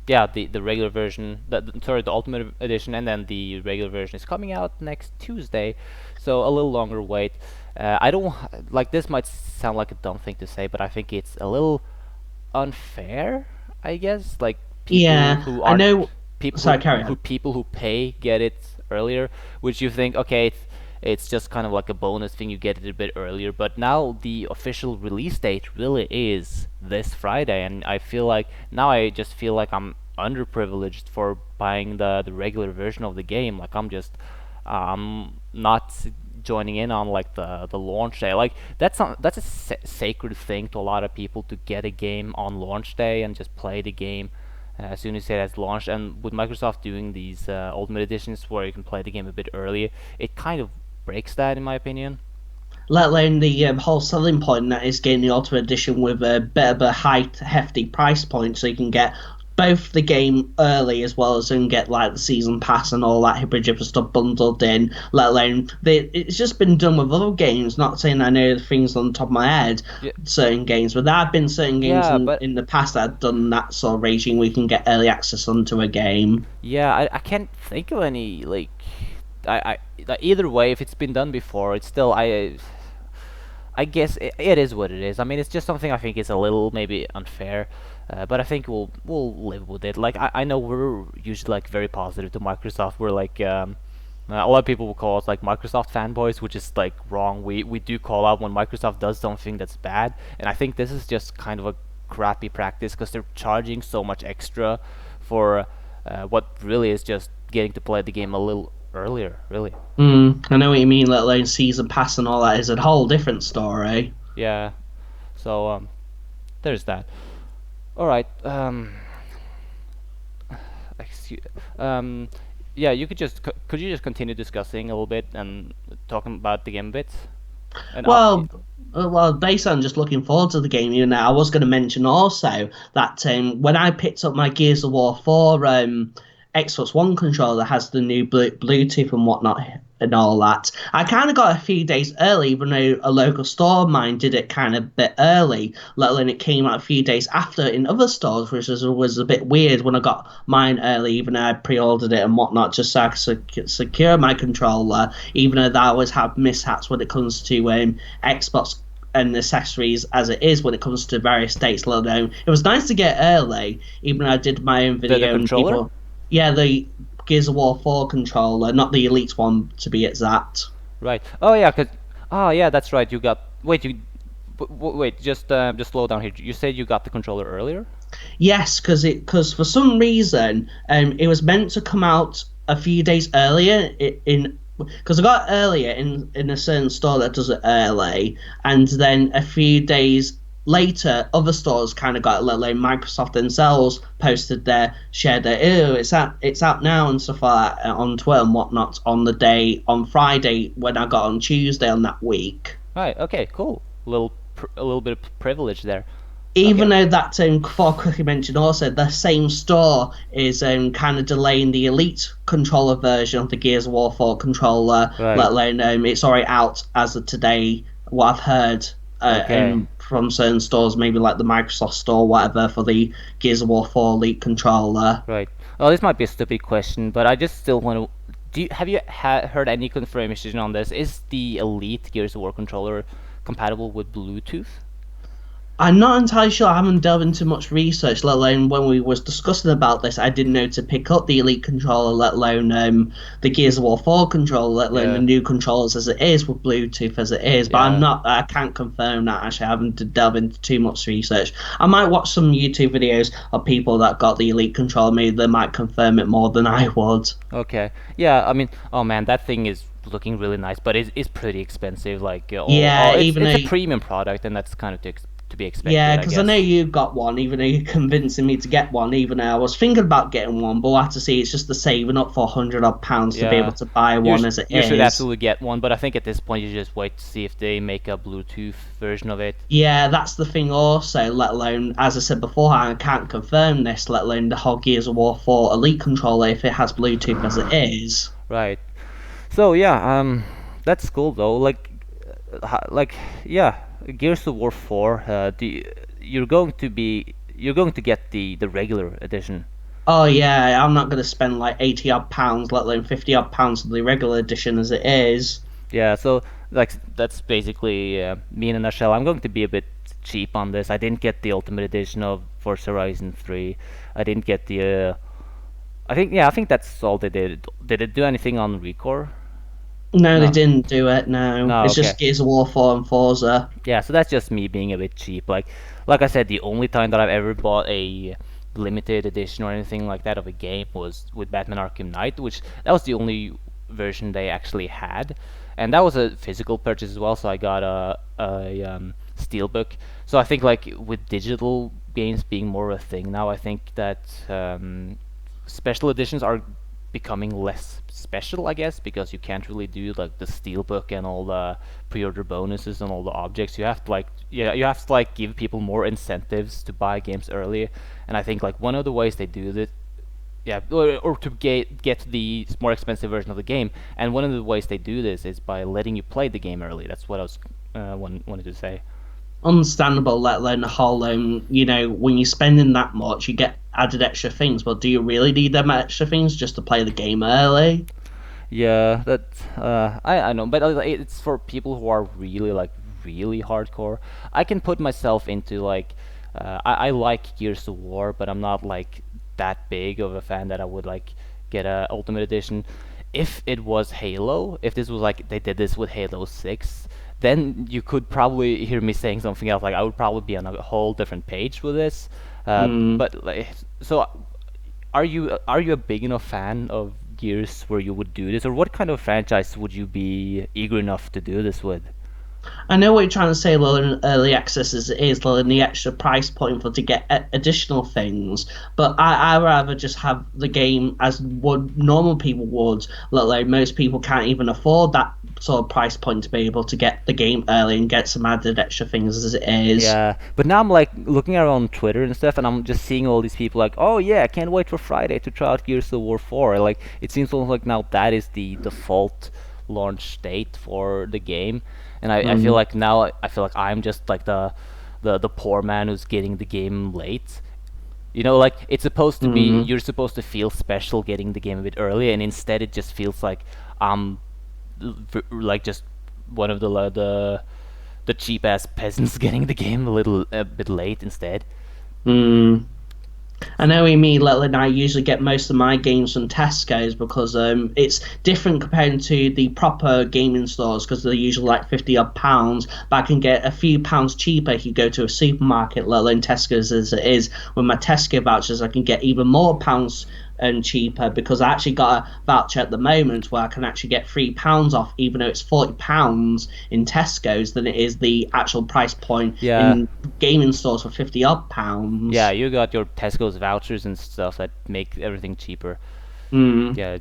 yeah the regular version, sorry, the Ultimate Edition, and then the regular version is coming out next Tuesday, so a little longer wait. I don't like this. Might sound like a dumb thing to say, but I think it's a little unfair. I guess like people Yeah, who I aren't know. people Sorry, carry who on. people who pay get it earlier, which you think okay, it's just kind of like a bonus thing, you get it a bit earlier, but now the official release date really is this Friday, and I feel like now I just feel like I'm underprivileged for buying the regular version of the game. Like not joining in on like the launch day. Like that's a sacred thing to a lot of people, to get a game on launch day and just play the game as soon as it has launched. And with Microsoft doing these Ultimate Editions where you can play the game a bit earlier, it kind of breaks that, in my opinion. Let alone the whole selling point that is getting the Ultimate Edition with a bit of a high, hefty price point, so you can get both the game early as well as you can get like the season pass and all that hibber stuff bundled in. Let alone it's just been done with other games. Not saying I know the things on the top of my head, Yeah, certain games, but there have been certain games yeah, but in the past that have done that sort of regime where you can get early access onto a game. yeah, I can't think of any like either way. If it's been done before, it's still I guess it is what it is. I mean, it's just something I think is a little maybe unfair, but I think we'll live with it. Like I know we're usually like very positive to Microsoft. We're like a lot of people will call us like Microsoft fanboys, which is like wrong. We do call out when Microsoft does something that's bad, and I think this is just kind of a crappy practice because they're charging so much extra for what really is just getting to play the game a little earlier, really. I know what you mean. Let alone season pass and all that is a whole different story. Yeah. So there's that. All right. Excuse, um, yeah, you could just could you just continue discussing a little bit and talking about the game a bit? And Well, based on just looking forward to the game, I was going to mention also that when I picked up my Gears of War 4 Xbox One controller that has the new Bluetooth and whatnot and all that, I kind of got a few days early, even though a local store of mine did it kind of a bit early, let alone it came out a few days after in other stores, which was a bit weird when I got mine early, even though I pre-ordered it and whatnot, just so I could secure my controller, even though I always have mishaps when it comes to Xbox and accessories as it is when it comes to various dates. Let alone it was nice to get early, even though I did my own the video and controller, people, yeah, the Gears of War 4 controller, not the Elite one to be exact. right? Oh yeah, oh yeah, that's right. You got wait, just slow down here. You said you got the controller earlier. Yes, because for some reason it was meant to come out a few days earlier in because I got earlier in a certain store that does it early, and then a few days later other stores kind of got a little like Microsoft themselves posted their shared their it's out now and stuff like that on Twitter and whatnot on the day on Friday when I got on Tuesday on that week. Right. Okay. Cool. A little bit of privilege there. Okay. Even though that before I quickly mentioned also the same store is kind of delaying the Elite controller version of the Gears of War 4 controller, Right. let alone it's already out as of today. What I've heard Okay. from certain stores, maybe like the Microsoft store, whatever, for the Gears of War 4 Elite controller. Right. Oh, this might be a stupid question, but I just still want to. Have you heard any confirmation on this? Is the Elite Gears of War controller compatible with Bluetooth? I'm not entirely sure. I haven't delved into much research, let alone when we was discussing about this, I didn't know to pick up the Elite controller, let alone the Gears of War 4 controller, let alone the Yeah, new controllers as it is with Bluetooth as it is. But yeah. I can't confirm that actually. I haven't to delve into too much research. I might watch some YouTube videos of people that got the Elite controller. Maybe they might confirm it more than I would. Okay. Yeah, I mean, oh man, that thing is looking really nice, but it's pretty expensive. Like all Yeah, even it's a though premium product, and that's kind of to be Yeah, expected, I because I know guess. you got one, even though you're convincing me to get one, even though I was thinking about getting one, but I have to see it's just the saving up for £100 to be able Yeah, to buy one as it you should is. absolutely get one, but I think at this point you just wait to see if they make a Bluetooth version of it. Yeah, that's the thing also, let alone, as I said before, I can't confirm this, let alone the whole Gears of War 4 Elite controller if it has Bluetooth as it is. Right. So yeah, that's cool though. Like yeah, Gears of War 4. You're going to get the regular edition. Oh yeah, I'm not going to spend like 80 odd pounds, let alone 50 odd pounds for the regular edition as it is. Yeah, so like that's basically me in a nutshell. I'm going to be a bit cheap on this. I didn't get the Ultimate Edition of Forza Horizon 3. I didn't get the. I think that's all they did. Did it do anything on Recore? No, they No. didn't do it, no. No. It's Okay. just Gears of War 4 and Forza. Yeah. So that's just me being a bit cheap. Like I said, the only time that I've ever bought a limited edition or anything like that of a game was with Batman Arkham Knight, which that was the only version they actually had, and that was a physical purchase as well. So I got a steelbook. So I think like with digital games being more of a thing now, I think that special editions are becoming less special, I guess, because you can't really do like the steelbook and all the pre-order bonuses and all the objects. You have to like you have to like give people more incentives to buy games early, and I think like one of the ways they do this, yeah, or to get the more expensive version of the game, and one of the ways they do this is by letting you play the game early. That's what I was wanted to say. Understandable, let alone the whole, when you're spending that much, you get added extra things. But do you really need them extra things just to play the game early? Yeah, that I know, but it's for people who are really like really hardcore. I can put myself into like I like Gears of War, but I'm not like that big of a fan that I would like get a Ultimate Edition. If it was Halo, if this was like they did this with Halo 6, then you could probably hear me saying something else. Like I would probably be on a whole different page with this. Mm. But like, so are you a big enough fan of Gears where you would do this, or what kind of franchise would you be eager enough to do this with? I know what you're trying to say, Lil, early access is Lil, and the extra price point for to get additional things. But I rather just have the game as what normal people would. Like most people can't even afford that sort of price point to be able to get the game early and get some added extra things as it is. Yeah, but now I'm like looking around Twitter and stuff, and I'm just seeing all these people like, oh yeah, I can't wait for Friday to try out Gears of War 4. Like it seems almost like now that is the default launch date for the game, and I feel Mm. like now I feel like I'm just like the poor man who's getting the game late. You know, like it's supposed to be Mm. you're supposed to feel special getting the game a bit early, and instead it just feels like I'm like just one of the cheap ass peasants getting the game a bit late instead. Mm. I know what you mean, Letland. I usually get most of my games from Tesco's because it's different compared to the proper gaming stores because they're usually like 50 odd pounds, but I can get a few pounds cheaper if you go to a supermarket, let alone Tesco's as it is. With my Tesco vouchers, I can get even more pounds and cheaper because I actually got a voucher at the moment where I can actually get £3 off, even though it's £40 in Tesco's than it is the actual price point Yeah, in gaming stores for 50 odd yeah, pounds. you got your Tesco's vouchers and stuff that make everything cheaper. Mm. Yeah,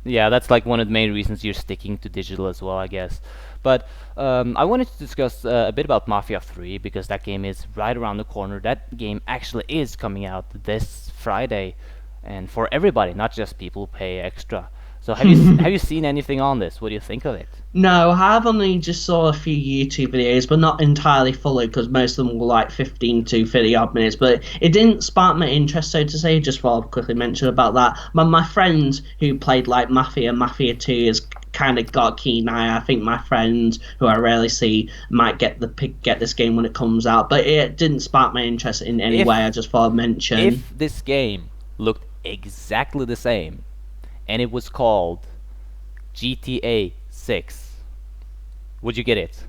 yeah, that's like one of the main reasons you're sticking to digital as well, I guess. But I wanted to discuss a bit about Mafia 3 because that game is right around the corner. That game actually is coming out this Friday, and for everybody, not just people who pay extra. So have you seen anything on this? What do you think of it? No, I've only just saw a few YouTube videos, but not entirely fully because most of them were like 15 to 30 odd minutes. But it didn't spark my interest, so to say. Just while I'll quickly mention about that, my friend who played like Mafia 2 is kind of got a keen eye. I think my friend, who I rarely see, might get this game when it comes out. But it didn't spark my interest in any way. If I just thought I'd mention. if this game looked exactly the same and it was called GTA 6, would you get it?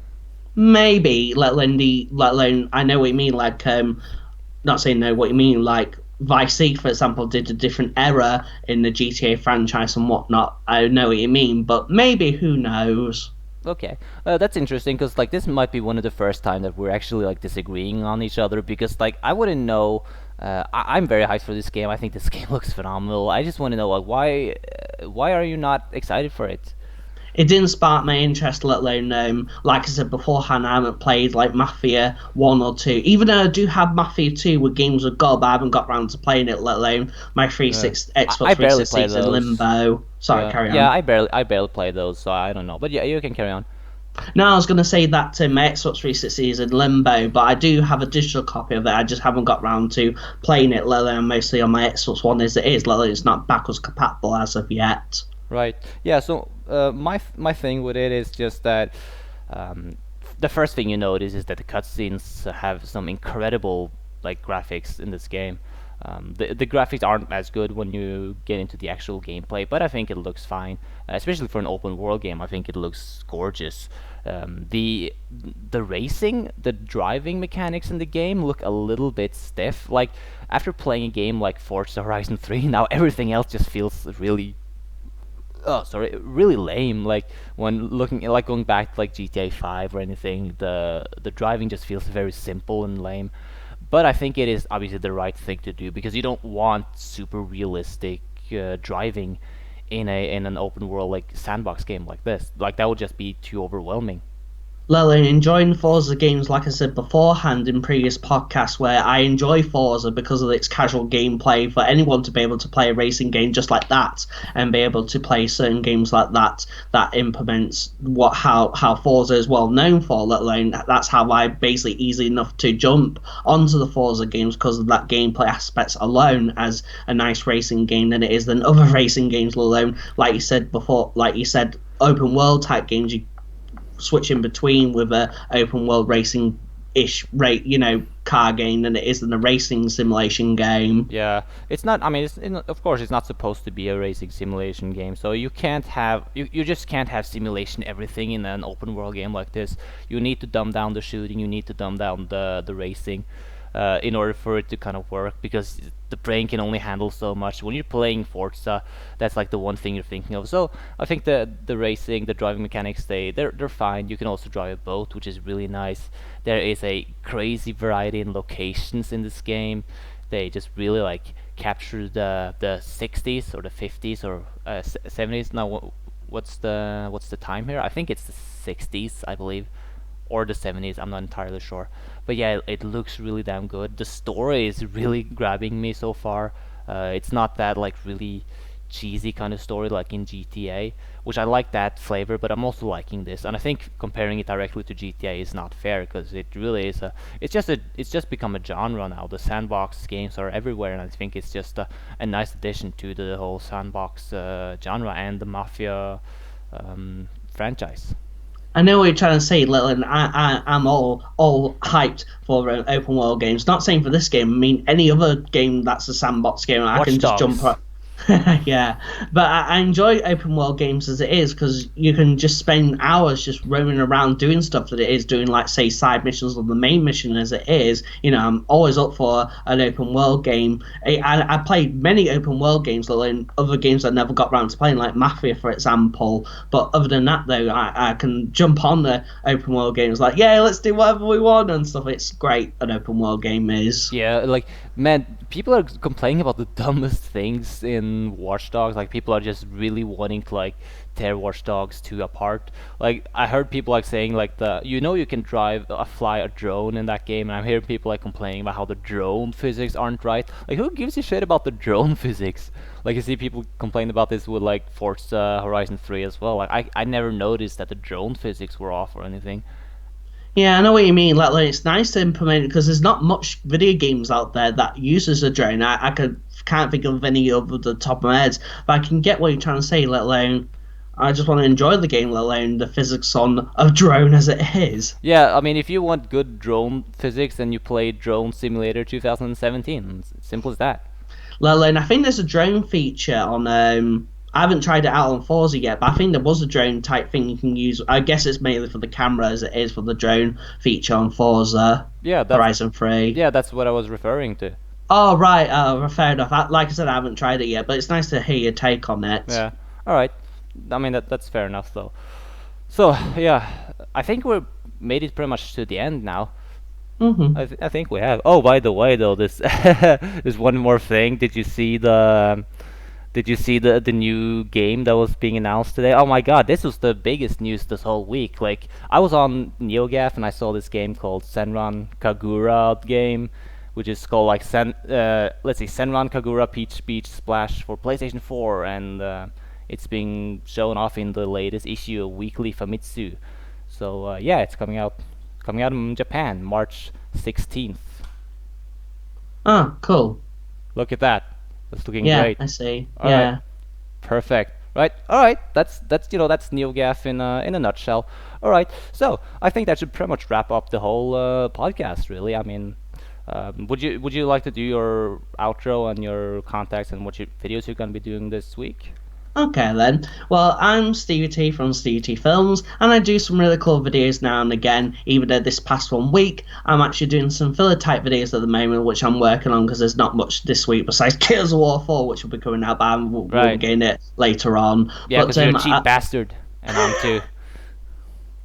Maybe, let alone I know what you mean. Like, not saying know what you mean. Like Vice City, for example, did a different era in the GTA franchise and whatnot. I know what you mean, but maybe who knows? Okay, that's interesting because like this might be one of the first time that we're actually like disagreeing on each other because like I wouldn't know. I'm very hyped for this game. I think this game looks phenomenal. I just want to know like why are you not excited for it? It didn't spark my interest, let alone, like I said beforehand, I haven't played like Mafia 1 or 2. Even though I do have Mafia 2 with Games with God, but I haven't got round to playing it, let alone my Uh, Xbox I barely play 360 is in those. limbo. Sorry, Yeah, carry yeah, on. I barely play those, so I don't know. But yeah, you can carry on. No, I was going to say that my Xbox 360 is in limbo, but I do have a digital copy of it. I just haven't got round to playing it, let alone mostly on my Xbox One as it is, let alone it's not backwards compatible as of yet. Right. Yeah. So my thing with it is just that um, the first thing you notice is that the cutscenes have some incredible like graphics in this game. The graphics aren't as good when you get into the actual gameplay, but I think it looks fine, especially for an open world game. I think it looks gorgeous. The racing, the driving mechanics in the game look a little bit stiff. Like after playing a game like Forza Horizon 3, now everything else just feels really really lame. Like when looking like going back to like GTA 5 or anything, the driving just feels very simple and lame. But I think it is obviously the right thing to do because you don't want super realistic driving in an open world like sandbox game like this. Like that would just be too overwhelming. Lily, enjoying Forza games, like I said beforehand in previous podcasts, where I enjoy Forza because of its casual gameplay. For anyone to be able to play a racing game just like that and be able to play certain games like that, that implements how Forza is well known for. Let alone that's how I basically easy enough to jump onto the Forza games because of that gameplay aspects alone as a nice racing game than it is than other racing games. Let alone, like you said before, like you said, open world type games. You switching between with a open world racing ish rate car game than it is than a racing simulation game. Yeah, it's not. I mean, of course, it's not supposed to be a racing simulation game. So you can't have you just can't have simulation everything in an open world game like this. You need to dumb down the shooting. You need to dumb down the racing. In order for it to kind of work, because the brain can only handle so much. When you're playing Forza, that's like the one thing you're thinking of. So I think the racing, the driving mechanics, they're fine. You can also drive a boat, which is really nice. There is a crazy variety in locations in this game. They just really like capture the 60s or the 50s or 70s. Now what's the time here? I think it's the 60s, I believe, or the 70s. I'm not entirely sure, but yeah, it looks really damn good. The story is really grabbing me so far. It's not that like really cheesy kind of story like in GTA, which I like that flavor, but I'm also liking this. And I think comparing it directly to GTA is not fair because it really is it's just become a genre now. The sandbox games are everywhere, and I think it's just a nice addition to the whole sandbox genre and the Mafia franchise. I know what you're trying to say, Lil, and I'm all hyped for open world games. Not saying for this game. I mean, any other game that's a sandbox game, I Watch can just jump. Dogs. Yeah, but I enjoy open world games as it is because you can just spend hours just roaming around doing stuff that it is doing, like say side missions or the main mission as it is. I'm always up for an open world game. I played many open world games, in other games I never got around to playing, like Mafia, for example. But other than that, though, I can jump on the open world games like, yeah, let's do whatever we want and stuff. It's great. An open world game is. Yeah, like man, people are complaining about the dumbest things in Watch Dogs. Like people are just really wanting to like tear Watch Dogs 2 apart. Like I heard people like saying like you can fly a drone in that game, and I'm hearing people like complaining about how the drone physics aren't right. Like who gives a shit about the drone physics? Like you see people complain about this with like Forza Horizon 3 as well. Like I never noticed that the drone physics were off or anything. Yeah, I know what you mean. Like it's nice to implement it because there's not much video games out there that uses a drone. Can't think of any over the top of my head, but I can get what you're trying to say. Let alone I just want to enjoy the game, let alone the physics on a drone as it is. Yeah, I mean, if you want good drone physics, then you play Drone Simulator 2017. Simple as that. Let alone, I think there's a drone feature on. I haven't tried it out on Forza yet, but I think there was a drone type thing you can use. I guess it's mainly for the camera as it is for the drone feature on Forza Yeah, that's Horizon 3. yeah, that's what I was referring to. Oh, right. Fair enough. Like I said, I haven't tried it yet, but it's nice to hear your take on it. Yeah. All right. I mean, that's fair enough though. So yeah, I think we're made it pretty much to the end now. Hmm. I think we have. Oh, by the way, though, this there's one more thing. Did you see the new game that was being announced today? Oh my God, this was the biggest news this whole week. Like, I was on NeoGAF and I saw this game called Senran Kagura game, which is called like let's see, Senran Kagura Peach Beach Splash for PlayStation 4, and it's being shown off in the latest issue of Weekly Famitsu. So yeah, it's coming out in Japan, March 16th. Oh, cool. Look at that. That's looking Yeah, great. I see. All Yeah. right. Perfect. Right. All right. That's that's NeoGAF in a nutshell. All right. So I think that should pretty much wrap up the whole podcast. Really. I mean, would you like to do your outro and your contacts and what your videos you're gonna be doing this week? Okay then. Well, I'm Stevie T from Stevie T Films, and I do some really cool videos now and again. Even though this past 1 week, I'm actually doing some filler type videos at the moment, which I'm working on because there's not much this week besides Gears of War 4, which will be coming out, but we'll be Right. getting it later on. Yeah, But because you're a cheap bastard, and I'm too.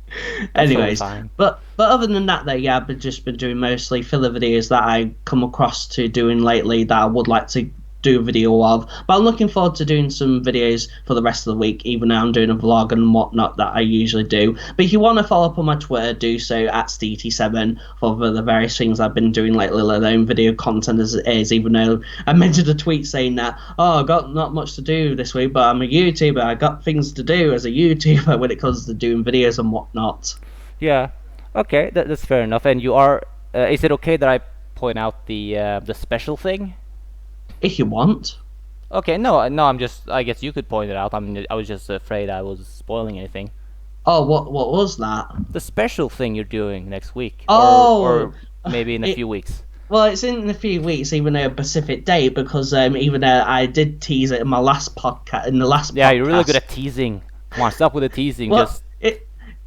That's totally anyways, fine. but other than that, though, yeah, I've just been doing mostly filler videos that I come across to doing lately that I would like to do a video of. But I'm looking forward to doing some videos for the rest of the week, even though I'm doing a vlog and whatnot that I usually do. But if you want to follow up on my Twitter, do so at SteeT7 for the various things I've been doing lately, let alone video content as it is, even though I mentioned a tweet saying that, oh, I got not much to do this week, but I'm a YouTuber, I got things to do as a YouTuber when it comes to doing videos and whatnot. Yeah. Okay, that's fair enough. And you are. Is it okay that I point out the special thing? If you want. Okay, no, no. I'm just. I guess you could point it out. I mean, I was just afraid I was spoiling anything. Oh, what was that? The special thing you're doing next week, Oh, or maybe in a it- few weeks. Well, it's in a few weeks, even though a specific date, because even though I did tease it in my last podcast, in the last Yeah, podcast. you're really good at teasing. Come on, stop with the teasing. Well, Just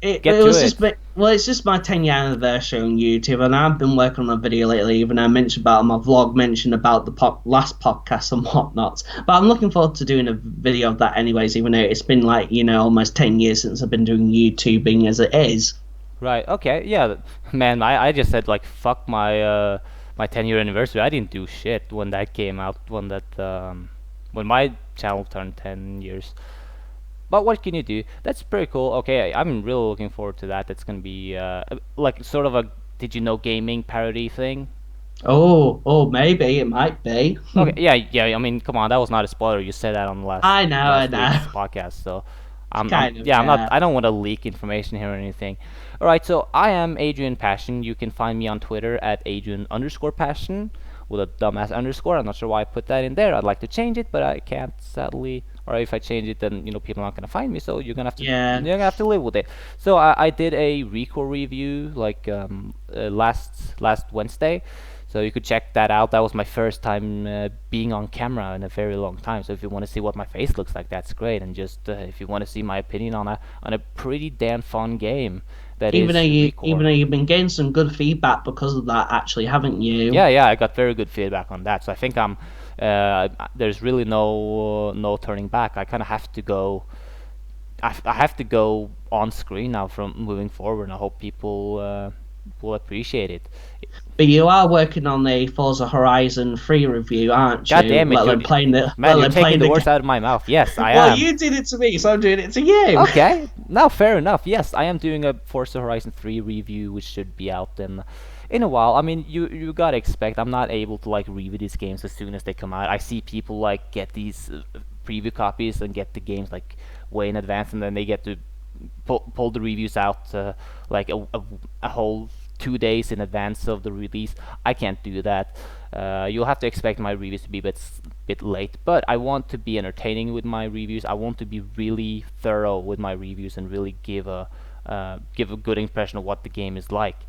it to was it. just well, it's just my 10-year anniversary on YouTube, and I've been working on a video lately. Even though I mentioned about my vlog, mentioned about the last podcast and whatnot. But I'm looking forward to doing a video of that, anyways. Even though it's been like almost 10 years since I've been doing YouTubing as it is. right. Okay. Yeah. Man, I just said like fuck my 10-year anniversary. I didn't do shit when that came out. When my channel turned 10 years. But what can you do? That's pretty cool. Okay, I'm really looking forward to that. That's gonna be like sort of a did you know gaming parody thing. Oh, maybe it might be. Okay, yeah. I mean, come on, that was not a spoiler. You said that on the I know. week's podcast. So, Kind of, yeah, I'm not. yeah. I don't want to leak information here or anything. All right, so I am Adrian Passion. You can find me on Twitter at Adrian_Passion with a dumbass underscore. I'm not sure why I put that in there. I'd like to change it, but I can't sadly. Or if I change it, then people are not gonna find me. So you're gonna have to Yeah. you're gonna have to live with it. So I did a Rico review like last Wednesday. So you could check that out. That was my first time being on camera in a very long time. So if you want to see what my face looks like, that's great. And just if you want to see my opinion on a pretty damn fun game that Even is though Recore. even though you've been getting some good feedback because of that, actually, haven't you? Yeah, I got very good feedback on that. So I think there's really no turning back. I kind of have to go. I have to go on screen now from moving forward. And I hope people will appreciate it. But you are working on a Forza Horizon 3 review, aren't you? God damn it, Let alone you're- playing the, Man, let you're alone playing taking the the words out of my mouth. Yes, I Well, am. you did it to me, so I'm doing it to you. Okay, now fair enough. Yes, I am doing a Forza Horizon 3 review, which should be out in a while. I mean, you gotta expect I'm not able to like review these games as soon as they come out. I see people like get these preview copies and get the games like way in advance, and then they get to pull the reviews out like a whole 2 days in advance of the release. I can't do that. You'll have to expect my reviews to be a bit late, but I want to be entertaining with my reviews. I want to be really thorough with my reviews and really give a good impression of what the game is like.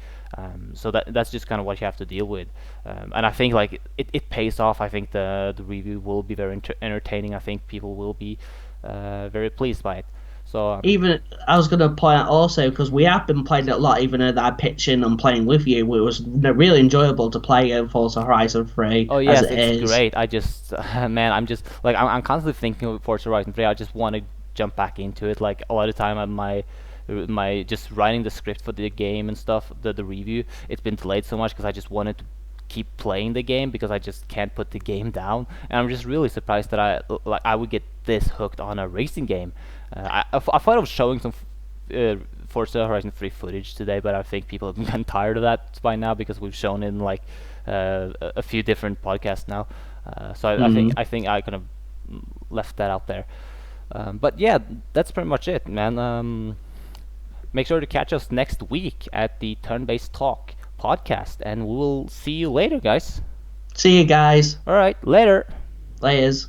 So that's just kind of what you have to deal with, and I think like it pays off. I think the review will be very entertaining. I think people will be very pleased by it. So Even I was going to point out also because we have been playing it a lot, even though that I pitch in and playing with you, it was really enjoyable to play Forza Horizon 3 oh as yes, it it's is. great. I just man, I'm just like I'm constantly thinking of Forza Horizon 3. I just want to jump back into it. Like a lot of time, my just writing the script for the game and stuff, the review, it's been delayed so much because I just wanted to keep playing the game because I just can't put the game down. And I'm just really surprised that I would get this hooked on a racing game. I thought I was showing some Forza Horizon 3 footage today, but I think people have gotten tired of that by now because we've shown it in like a few different podcasts now. So I think I kind of left that out there. But yeah, that's pretty much it, man. Make sure to catch us next week at the Turn-Based Talk podcast, and we'll see you later, guys. See you guys. All right, later. Layers.